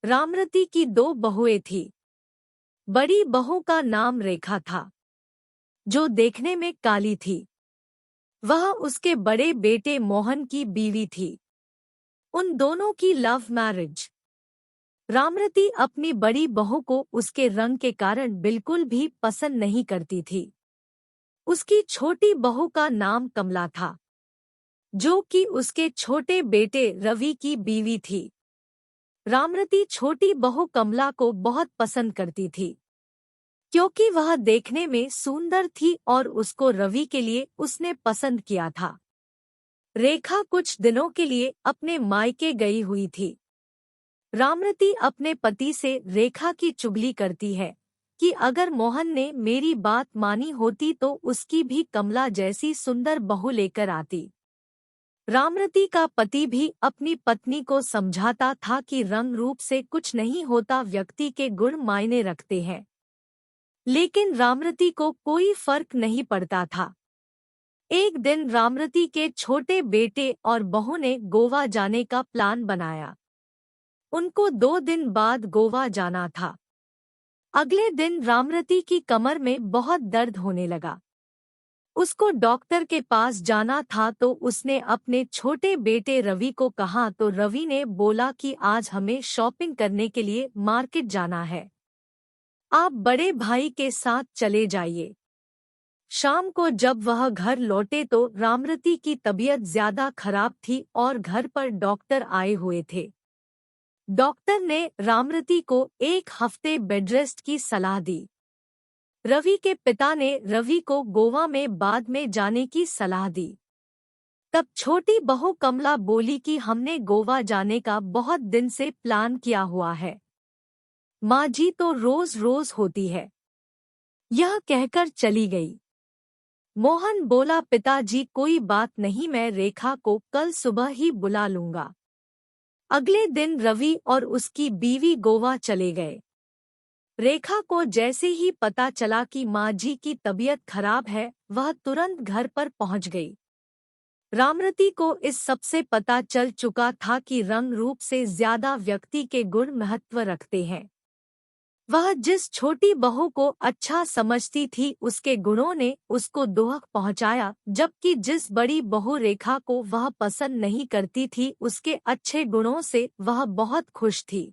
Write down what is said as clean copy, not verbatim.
रामरती की दो बहुएं थीं। बड़ी बहू का नाम रेखा था, जो देखने में काली थी। वह उसके बड़े बेटे मोहन की बीवी थी। उन दोनों की लव मैरिज। रामरती अपनी बड़ी बहू को उसके रंग के कारण बिल्कुल भी पसंद नहीं करती थी। उसकी छोटी बहू का नाम कमला था, जो कि उसके छोटे बेटे रवि की बीवी थी। रामरती छोटी बहू कमला को बहुत पसंद करती थी, क्योंकि वह देखने में सुंदर थी और उसको रवि के लिए उसने पसंद किया था। रेखा कुछ दिनों के लिए अपने मायके गई हुई थी। रामरती अपने पति से रेखा की चुगली करती है कि अगर मोहन ने मेरी बात मानी होती तो उसकी भी कमला जैसी सुंदर बहू लेकर आती। रामरती का पति भी अपनी पत्नी को समझाता था कि रंग रूप से कुछ नहीं होता, व्यक्ति के गुण मायने रखते हैं। लेकिन रामरती को कोई फर्क नहीं पड़ता था। एक दिन रामरती के छोटे बेटे और बहू ने गोवा जाने का प्लान बनाया। उनको 2 दिन बाद गोवा जाना था। अगले दिन रामरती की कमर में बहुत दर्द होने लगा। उसको डॉक्टर के पास जाना था तो उसने अपने छोटे बेटे रवि को कहा, तो रवि ने बोला कि आज हमें शॉपिंग करने के लिए मार्केट जाना है, आप बड़े भाई के साथ चले जाइए। शाम को जब वह घर लौटे तो रामरती की तबीयत ज्यादा खराब थी और घर पर डॉक्टर आए हुए थे। डॉक्टर ने रामरती को 1 हफ्ते बेडरेस्ट की सलाह दी। रवि के पिता ने रवि को गोवा में बाद में जाने की सलाह दी। तब छोटी बहू कमला बोली कि हमने गोवा जाने का बहुत दिन से प्लान किया हुआ है, माँ जी तो रोज रोज होती है। यह कहकर चली गई। मोहन बोला, पिताजी कोई बात नहीं, मैं रेखा को कल सुबह ही बुला लूंगा। अगले दिन रवि और उसकी बीवी गोवा चले गए। रेखा को जैसे ही पता चला कि माँ जी की तबीयत खराब है, वह तुरंत घर पर पहुंच गई। रामरती को इस सब से पता चल चुका था कि रंग रूप से ज्यादा व्यक्ति के गुण महत्व रखते हैं। वह जिस छोटी बहू को अच्छा समझती थी, उसके गुणों ने उसको दुख पहुंचाया, जबकि जिस बड़ी बहू रेखा को वह पसंद नहीं करती थी, उसके अच्छे गुणों से वह बहुत खुश थी।